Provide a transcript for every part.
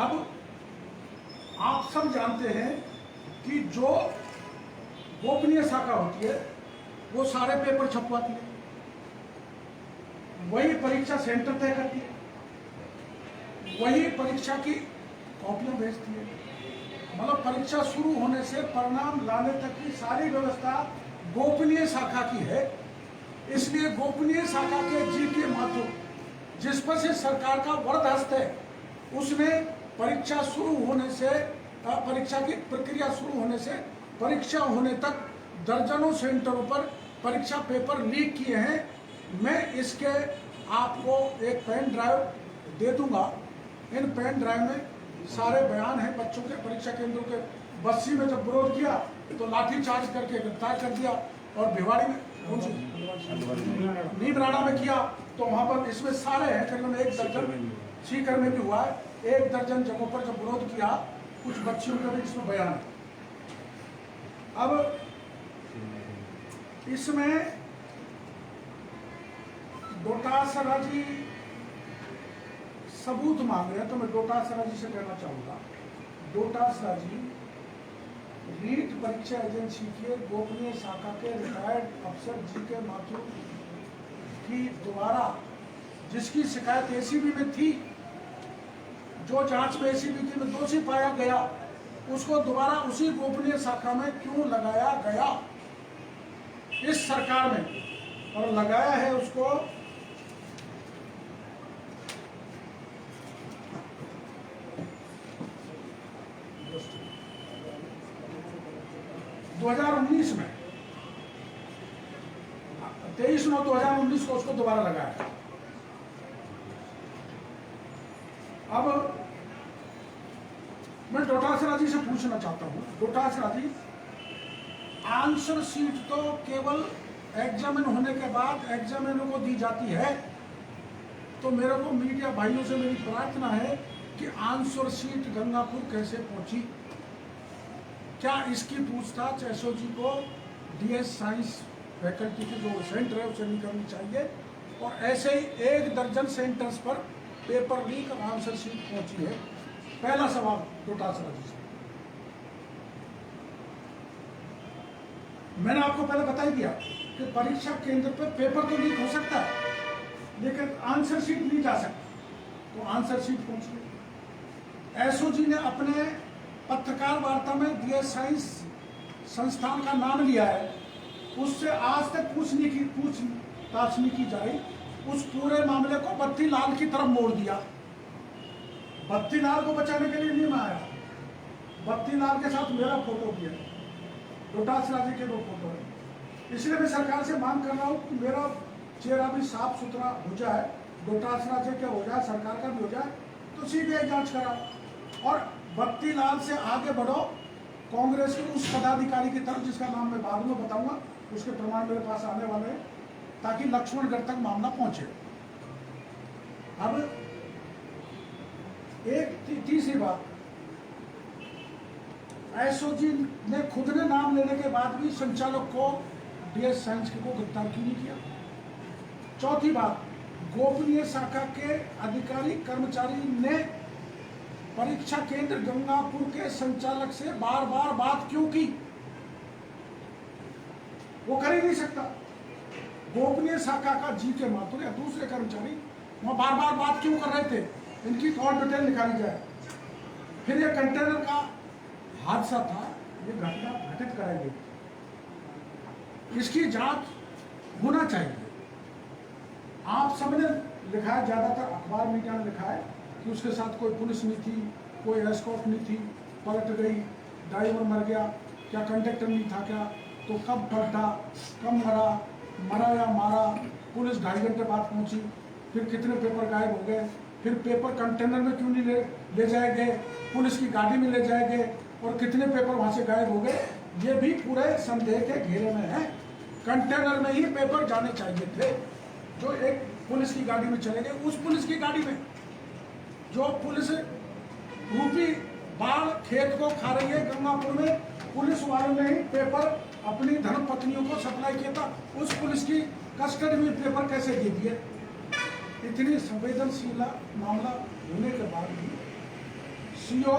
अब आप सब जानते हैं कि जो गोपनीय शाखा होती है वो सारे पेपर छपवाती है, वही परीक्षा सेंटर तय करती है, वही परीक्षा की कॉपियां भेजती है। मतलब परीक्षा शुरू होने से परिणाम लाने तक की सारी व्यवस्था गोपनीय शाखा की है। इसलिए गोपनीय शाखा के जी.के. माथुर, जिस पर से सरकार का वरदहस्त है, उसने परीक्षा शुरू होने से, परीक्षा की प्रक्रिया शुरू होने से परीक्षा होने तक दर्जनों सेंटरों पर परीक्षा पेपर लीक किए हैं। मैं इसके आपको एक पेन ड्राइव दे दूंगा। इन पेन ड्राइव में सारे बयान हैं बच्चों के। परीक्षा केंद्रों के बस्सी में जब विरोध किया तो लाठी चार्ज करके गिरफ्तार कर दिया, और भिवाड़ी में नीमराणा में किया तो वहां पर इसमें सारे हैं, करीबन 1 दर्जन। सीकर में भी हुआ है, 1 दर्जन जगहों पर जब विरोध किया, कुछ बच्चियों का भी इसमें बयान है। अब इसमें डोटासरा जी सबूत मांग रहे हैं, तो मैं डोटासरा जी से कहना चाहूंगा, डोटासरा जी रीट परीक्षा एजेंसी के गोपनीय शाखा के रिटायर्ड अफसर जी.के. माथुर की दोबारा, जिसकी शिकायत एसीबी में थी, जो जांच में एसीबी की में दोषी पाया गया, उसको दोबारा उसी गोपनीय शाखा में क्यों लगाया गया इस सरकार में, और लगाया है उसको 2019 में, 23/9/2019 को उसको दोबारा लगाया। अब मैं डोटासरा जी से पूछना चाहता हूं, डोटासरा जी, आंसर शीट तो केवल एग्जामिन होने के बाद एग्जामिनर को दी जाती है, तो मेरे को मीडिया भाइयों से मेरी प्रार्थना है कि आंसर शीट गंगापुर कैसे पहुंची, क्या इसकी पूछताछ एसओजी को डीएस साइंस फैकल्टी के जो सेंटर है उसे नहीं करनी चाहिए, और ऐसे ही 1 दर्जन सेंटर्स पर पेपर लीक और आंसर शीट पहुंची है। पहला सवाल डोटासरा जी से। मैंने आपको पहले बता ही दिया कि परीक्षा केंद्र पर पेपर तो लीक हो सकता है, लेकिन आंसर शीट नहीं जा सकती, तो आंसर शीट पहुंची। एसओजी ने अपने पत्रकार वार्ता में डीएस साइंस संस्थान का नाम लिया है, उससे आज तक पूछताछ नहीं की जाए। उस पूरे मामले को बत्ती लाल की तरफ मोड़ दिया। बत्ती लाल को बचाने के लिए नहीं मैं आया, बत्ती लाल के साथ मेरा फोटो भी है, डोटासरा जी के 2 फोटो है। इसलिए मैं सरकार से मांग कर रहा हूँ कि मेरा चेहरा भी साफ सुथरा हो जाए, डोटासरा जी का हो जाए, सरकार का भी हो जाए, तो सीबीआई जांच कराओ और बत्ती लाल से आगे बढ़ो कांग्रेस के उस पदाधिकारी की तरफ जिसका नाम मैं बाद में बताऊंगा, उसके प्रमाण मेरे पास आने वाले हैं, ताकि लक्ष्मणगढ़ तक मामला पहुंचे। अब एक तीसरी बात, एसओजी ने खुद ने नाम लेने के बाद भी संचालक को डीएस साइंस को गिरफ्तार क्यों नहीं किया। चौथी बात, गोपनीय शाखा के अधिकारी कर्मचारी ने परीक्षा केंद्र गंगापुर के संचालक से बार बार बात क्यों की, वो कर ही नहीं सकता। गोपनीय शाखा का जी.के. माथुर या दूसरे कर्मचारी वहां बार बार बात क्यों कर रहे थे, इनकी कॉल डिटेल निकाली जाए। फिर ये कंटेनर का हादसा था, ये घटना घटित कराई गई, इसकी जांच होना चाहिए। आप सबने लिखा है, ज्यादातर अखबार मीडिया ने लिखा है कि उसके साथ कोई पुलिस नहीं थी, कोई एस्कॉर्ट नहीं थी, पलट गई, ड्राइवर मर गया, क्या कंडक्टर नहीं था क्या, तो कब पलटा, कब मरा या मारा, पुलिस 2.5 घंटे बाद पहुंची, फिर कितने पेपर गायब हो गए, फिर पेपर कंटेनर में क्यों नहीं ले जाए गए, पुलिस की गाड़ी में ले जाए गए, और कितने पेपर वहां से गायब हो गए, ये भी पूरे संदेह के घेरे में है। कंटेनर में ही पेपर जाने चाहिए थे, जो एक पुलिस की गाड़ी में चले गए। उस पुलिस की गाड़ी में जो पुलिस रूपी बाढ़ खेत को खा रही है गंगापुर में, पुलिस वालों ने ही पेपर अपनी धर्मपत्नियों को सप्लाई किया था, उस पुलिस की कस्टडी में पेपर कैसे दे दिए। इतनी संवेदनशील मामला होने के बाद भी सीओ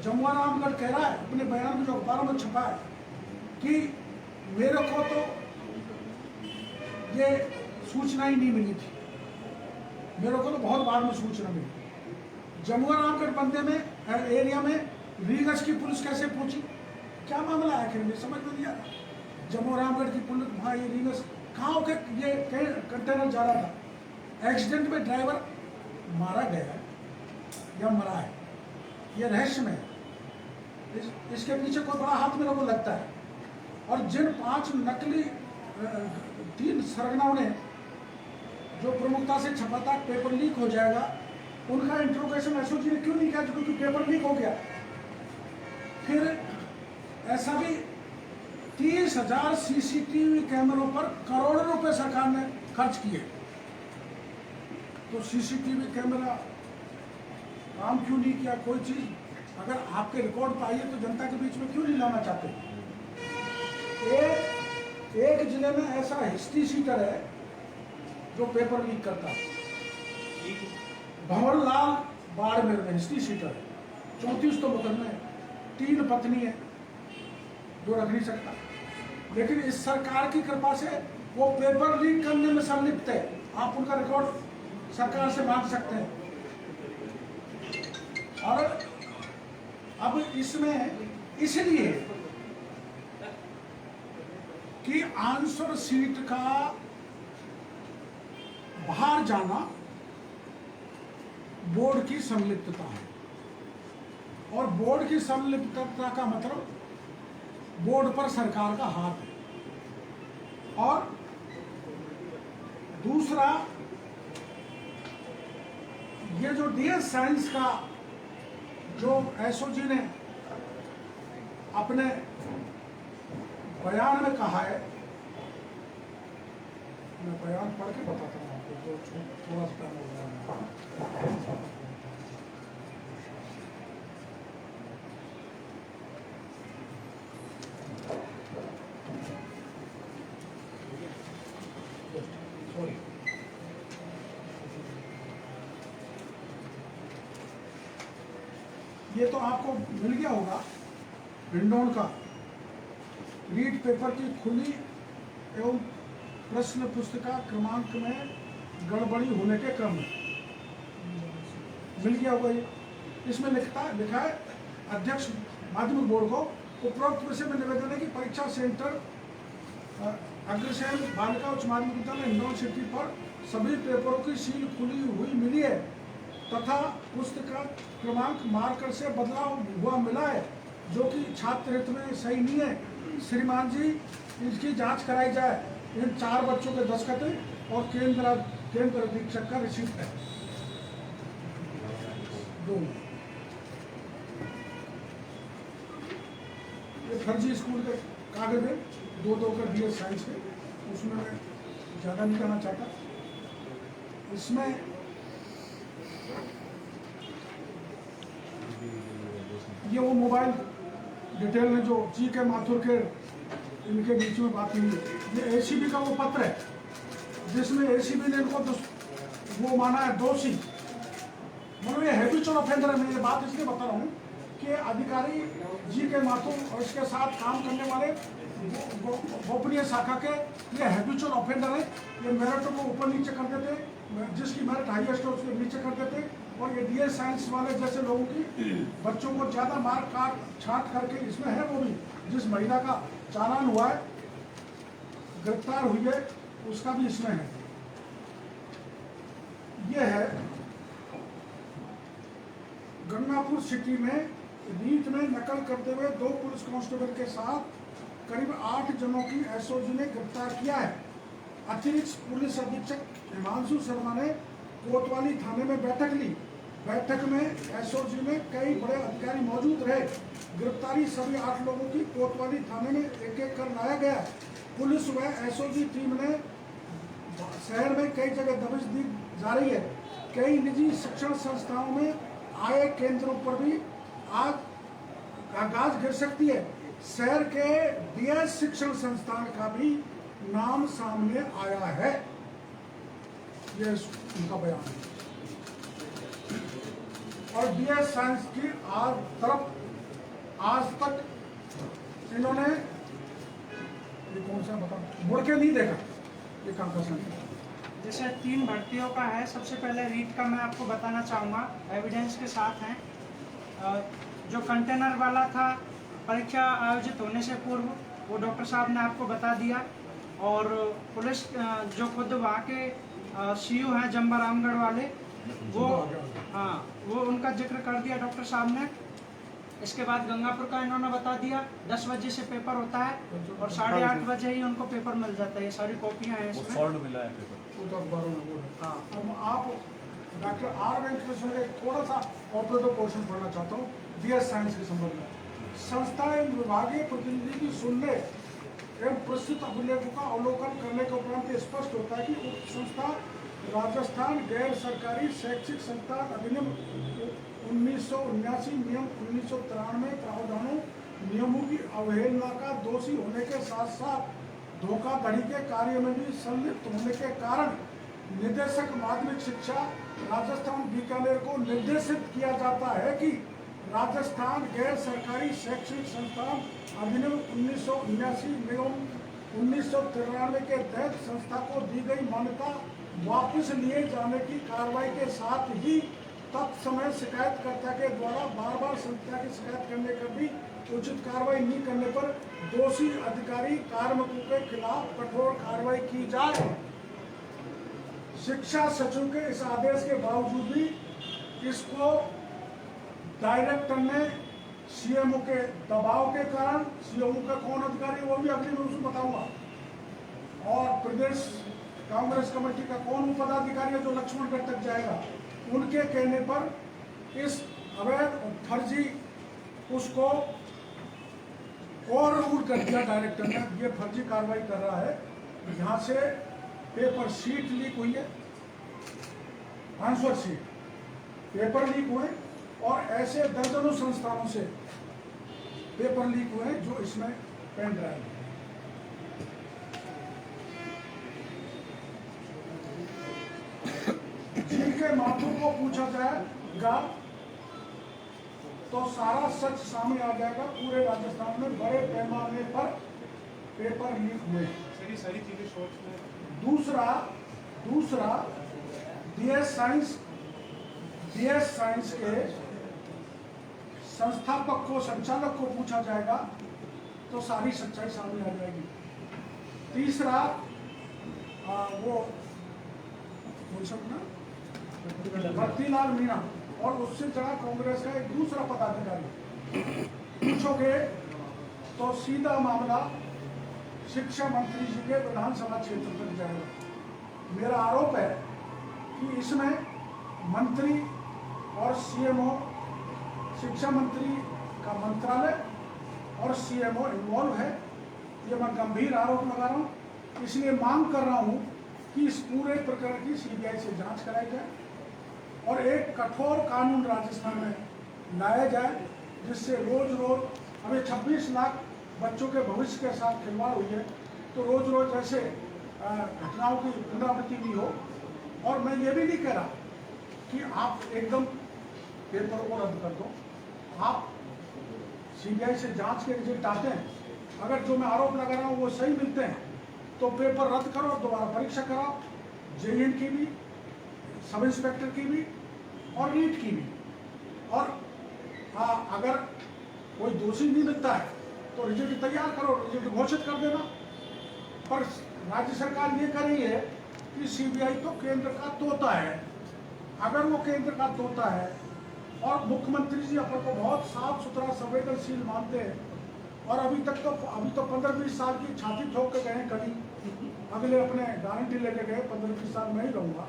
जमुआ रामगढ़ कह रहा है अपने बयान में जो अखबारों में छपा है कि मेरे को तो ये सूचना ही नहीं मिली थी, मेरे को तो बहुत बाद में सूचना मिली। जमुआ रामगढ़ बंदे में एरिया में रीगस की पुलिस कैसे पहुंची, क्या मामला है आखिर में समझ में नहीं आ रहा। जमुआ रामगढ़ की पुलिस वहाँ ये रीगस कहाँ होके ये कंटेनर जा रहा था, एक्सीडेंट में ड्राइवर मारा गया है या मरा है, ये रहस्य में है। इसके पीछे कोई बड़ा हाथ मेरे को लगता है। और जिन 5 नकली 3 सरगनाओं ने जो प्रमुखता से छपा था पेपर लीक हो जाएगा, उनका इंट्रोगेशन एसओजी ने क्यों नहीं किया, क्योंकि पेपर लीक हो गया। फिर ऐसा भी 30,000 सीसीटीवी कैमरों पर करोड़ों रुपए सरकार ने खर्च किए, तो सीसीटीवी कैमरा काम क्यों नहीं किया। कोई चीज अगर आपके रिकॉर्ड पर आई है तो जनता के बीच में क्यों नहीं लाना चाहते। एक जिले में ऐसा हिस्ट्री शीटर है जो पेपर लीक करता है, भंवरलाल बाड़मेर में हिस्ट्री शीटर है, 34 तो मुकदमे है, 3 पत्नी है जो रख नहीं सकता, लेकिन इस सरकार की कृपा से वो पेपर लीक करने में संलिप्त है। आप उनका रिकॉर्ड सरकार से मांग सकते हैं। और अब इसमें इसलिए कि आंसर सीट का बाहर जाना बोर्ड की संलिप्तता है, और बोर्ड की संलिप्तता का मतलब बोर्ड पर सरकार का हाथ है। और दूसरा, ये जो डीएस साइंस का जो एसओजी ने अपने बयान में कहा है, मैं बयान पढ़ के बताता हूँ आपको, तो थोड़ा सा टाइम हो गया। ये तो आपको मिल गया होगा हिंडोन का रीड पेपर की खुली एवं प्रश्न पुस्तिका क्रमांक में गड़बड़ी होने के क्रम में मिल गया होगा। ये इसमें लिखा है अध्यक्ष माध्यमिक बोर्ड को उपरोक्त विषय में निवेदन है कि परीक्षा सेंटर अग्रसेन बालिका उच्च माध्यमिक विद्यालय हिंडोन सिटी पर सभी पेपरों की सील खुली हुई मिली है तथा पुस्तिका क्रमांक मार्कर से बदलाव हुआ मिला है, जो कि छात्र हित में सही नहीं है। श्रीमान जी, इसकी जांच कराई जाए। इन 4 बच्चों के दस्तखत और केंद्र अधीक्षक का रिसीप्ट है। ये फर्जी स्कूल के कागज है, 2 का डीएस साइंस है, उसमें मैं ज़्यादा नहीं करना चाहता। इसमें ये वो मोबाइल डिटेल में जो जी के माथुर के इनके बीच में बात हुई, ये एसीबी का वो पत्र है जिसमें एसीबी ने इनको वो माना है दोषी, मतलब ये हैबिचुअल ऑफेंडर है। मैं ये बात इसलिए बता रहा हूँ कि अधिकारी जी के माथुर और इसके साथ काम करने वाले गोपनीय शाखा के ये हैबिचुअल ऑफेंडर है। ये मेरिट को ऊपर नीचे कर देते, जिसकी मेरिट हाईएस्ट है उसके नीचे कर देते, और ये डीएस साइंस वाले जैसे लोगों की बच्चों को ज़्यादा मार काट छाट करके, इसमें है वो भी जिस महिला का चालान हुआ है, गिरफ्तार हुई है, उसका भी इसमें है। ये है गंगापुर सिटी में रीट में नकल करते हुए 2 पुलिस कांस्टेबल के साथ करीब 8 जनों की एसओजी ने गिरफ्तार किया है। अतिरिक्त पुलिस अधीक्षक हिमांशु शर्मा ने कोतवाली थाने में बैठक ली। बैठक में एसओजी में कई बड़े अधिकारी मौजूद रहे। गिरफ्तारी सभी 8 लोगों की कोतवाली थाने में एक-एक कर लाया गया। पुलिस व एसओजी टीम ने शहर में कई जगह दबिश दी जा रही है। कई निजी शिक्षण संस्थाओं में आए केंद्रों पर भी आगाज गिर सकती है। शहर के डीएस शिक्षण संस्थान का भी नाम सामने आया है। यह उनका बयान है। और DS साइंस की आज तक इन्होंने ये कौन सा बता मुड़ के नहीं देखा ये काम कर सकते। जैसे 3 भर्तियों का है, सबसे पहले रीट का मैं आपको बताना चाहूँगा, एविडेंस के साथ हैं। जो कंटेनर वाला था, परीक्षा आयोजित होने से पूर्व वो डॉक्टर साहब ने आपको बता दिया। और पुलिस जो खुद वहाँ के CU हैं जम्बा रामगढ़ वाले, वो वो उनका जिक्र कर दिया डॉक्टर साहब ने। इसके बाद गंगापुर का इन्होंने बता दिया 10 बजे से पेपर होता है और 8:30 बजे ही उनको पेपर मिल जाता है। ये सारी कॉपियाँ हैं इसमें। सॉल्व मिला है पेपर। हाँ, अब आप डॉक्टर R वेंकटेश्वर का थोड़ा सा ऑपरेटिव पोर्शन पढ़ना चाहता हूँ DS साइंस के संबंध में। संस्था एवं विभागीय प्रतिनिधि की सुनने एवं प्रस्तुत अभिलेखों का अवलोकन करने के उपरांत स्पष्ट होता है कि उक्त संस्था राजस्थान गैर सरकारी शैक्षिक संस्थान अधिनियम 1979 नियम 1993 प्रावधानों नियमों की अवहेलना का दोषी होने के साथ साथ धोखाधड़ी के कार्य में भी संलिप्त होने के कारण निदेशक माध्यमिक शिक्षा राजस्थान बीकानेर को निर्देशित किया जाता है कि राजस्थान गैर सरकारी शैक्षणिक संस्थान अधिनियम 1979 नियम 1993 के तहत संस्था को दी गई मान्यता वापस लिए जाने की कार्रवाई के साथ ही तत्समय शिकायतकर्ता के द्वारा बार बार संस्था की शिकायत करने पर भी उचित कार्रवाई नहीं करने पर दोषी अधिकारी कार्मिकों के खिलाफ कठोर कार्रवाई की जाए। शिक्षा सचिव के इस आदेश के बावजूद भी इसको डायरेक्टर ने CMO के दबाव के कारण, CMO का कौन अधिकारी वो भी अगली में उसको बताऊंगा, और प्रदेश कांग्रेस कमेटी का कौन पदाधिकारी है जो लक्ष्मणगढ़ तक जाएगा, उनके कहने पर इस अवैध फर्जी उसको और रूल कर दिया डायरेक्टर ने। ये फर्जी कार्रवाई कर रहा है, यहाँ से पेपर शीट लीक हुई है, आंसर शीट पेपर लीक हुए और ऐसे दर्जनों संस्थानों से पेपर लीक हुए जो इसमें पेन ड्राइव है। जिनके माथों को पूछा जाएगा तो सारा सच सामने आ जाएगा। पूरे राजस्थान में बड़े पैमाने पर पेपर लीक हुए। सारी चीजें शॉर्ट्स में। दूसरा DS साइंस के संस्थापक को, संचालक को पूछा जाएगा तो सारी सच्चाई सामने आ जाएगी। तीसरा वो भक्तिलाल मीणा और उससे चढ़ा कांग्रेस का एक दूसरा पदाधिकारी पूछोगे तो सीधा मामला शिक्षा मंत्री जी के विधानसभा क्षेत्र तक जाएगा। मेरा आरोप है कि इसमें मंत्री और CMO, शिक्षा मंत्री का मंत्रालय और CMO इन्वॉल्व है। ये मैं गंभीर आरोप लगा रहा हूँ, इसलिए मांग कर रहा हूँ कि इस पूरे प्रकरण की CBI से जांच कराई जाए और एक कठोर कानून राजस्थान में लाया जाए जिससे रोज अभी 26 लाख बच्चों के भविष्य के साथ खिलवाड़ हुई है, तो रोज ऐसे घटनाओं की पुनरावृत्ति भी हो। और मैं ये भी नहीं कह रहा कि आप एकदम पेपर को रद्द कर दो। आप CBI से जांच के रिजल्ट आते हैं, अगर जो मैं आरोप लगा रहा हूँ वो सही मिलते हैं तो पेपर रद्द करो, दोबारा परीक्षा कराओ, JN की भी, सब इंस्पेक्टर की भी और नीट की भी। और अगर कोई दोषी नहीं मिलता है तो रिजल्ट तैयार करो, रिजल्ट घोषित कर देना। पर राज्य सरकार ये कर रही है कि CBI तो केंद्र का तोता है। अगर वो केंद्र का तोता है और मुख्यमंत्री जी अपने को बहुत साफ सुथरा संवेदनशील मानते हैं और अभी तो 15-20 साल की छाती ठोक के गए, कभी अगले अपने गारंटी लेके गए 15-20 साल में ही रहूँगा।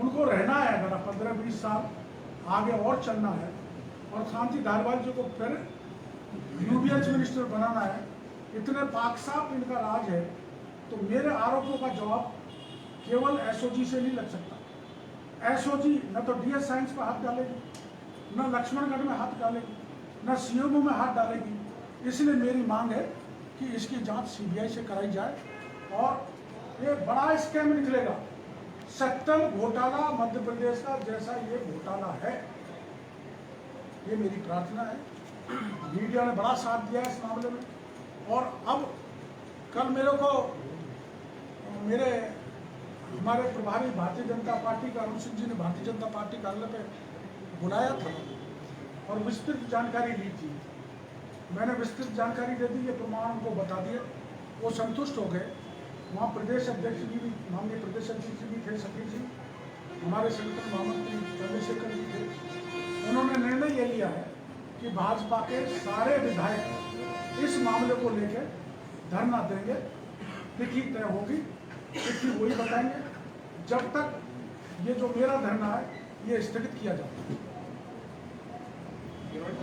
उनको रहना है, अगर 15-20 साल आगे और चलना है और शांति धारीवाल जी को फिर UBH मिनिस्टर बनाना है, इतने पाक साफ इनका राज है, तो मेरे आरोपों का जवाब केवल SOG से नहीं लग सकता। SOG न तो DS साइंस पर हाथ डालेगी, न लक्ष्मणगढ़ में हाथ डालेगी, न CMO में हाथ डालेगी। इसलिए मेरी मांग है कि इसकी जांच CBI से कराई जाए और ये बड़ा स्कैम निकलेगा। सत्तल घोटाला मध्य प्रदेश का जैसा ये घोटाला है, ये मेरी प्रार्थना है। मीडिया ने बड़ा साथ दिया इस मामले में, और अब कल मेरे को हमारे प्रभारी भारतीय जनता पार्टी का अरुण सिंह जी ने भारतीय जनता पार्टी कार्यालय पे बुलाया था और विस्तृत जानकारी ली थी। मैंने विस्तृत जानकारी दे दी, ये प्रमाण उनको बता दिए, वो संतुष्ट हो गए। वहाँ प्रदेश अध्यक्ष जी भी, माननीय प्रदेश अध्यक्ष जी भी थे, शकील जी, हमारे संगठन महामंत्री चंद्रशेखर जी थे। उन्होंने निर्णय ये लिया है कि भाजपा के सारे विधायक इस मामले को लेकर धरना देंगे। तिथि तय होगी, तिथि वही बताएंगे जब तक ये जो मेरा धरना है ये स्थगित किया जाता है।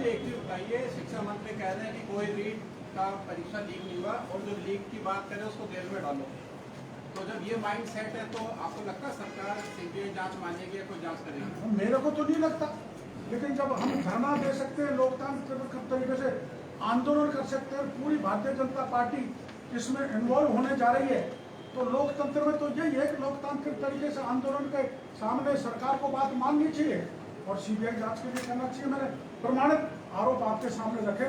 एक चीज बताइए, शिक्षा मंत्री कह रहे हैं कि कोई रीट का परीक्षा लीक नहीं हुआ, और जो लीक की बात करें उसको जेल में डालो। तो जब ये माइंड सेट है तो आपको लगता है सरकार सीबीआई जांच मानेगी या कोई जांच करेगी? मेरे को तो नहीं लगता, लेकिन जब हम धरना दे सकते हैं, लोकतांत्रिक तरीके से आंदोलन कर सकते हैं, पूरी भारतीय जनता पार्टी इसमें इन्वॉल्व होने जा रही है, तो लोकतंत्र में तो यही है कि लोकतांत्रिक तरीके से आंदोलन के सामने सरकार को बात माननी चाहिए और सीबीआई जांच के लिए करना चाहिए। मैंने प्रमाणित आरोप आपके सामने रखे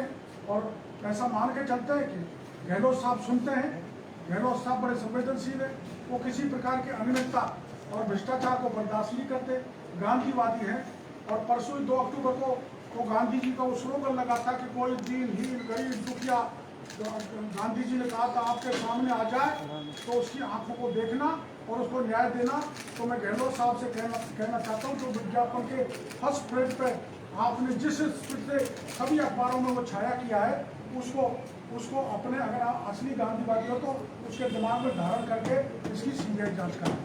और ऐसा मान के चलते हैं कि गहलोत साहब सुनते हैं, गहलोत साहब बड़े संवेदनशील है, वो किसी प्रकार की अनियमितता और भ्रष्टाचार को बर्दाश्त नहीं करते, गांधीवादी हैं। और परसों 2 अक्टूबर को वो गांधी जी का वो स्लोगन लगा था कि कोई दीनहीन गरीब दुखिया, गांधी जी ने कहा था आपके सामने आ जाए तो उसकी आंखों को देखना और उसको न्याय देना। तो मैं गहलोत साहब से कहना चाहता हूँ, जो विज्ञापन के फर्स्ट पेज पे आपने जिस स्पीड से सभी अखबारों में वो छाया किया है, उसको अपने, अगर आप असली गांधीवादी हो तो उसके दिमाग में धारण करके इसकी सीबीआई जांच करें।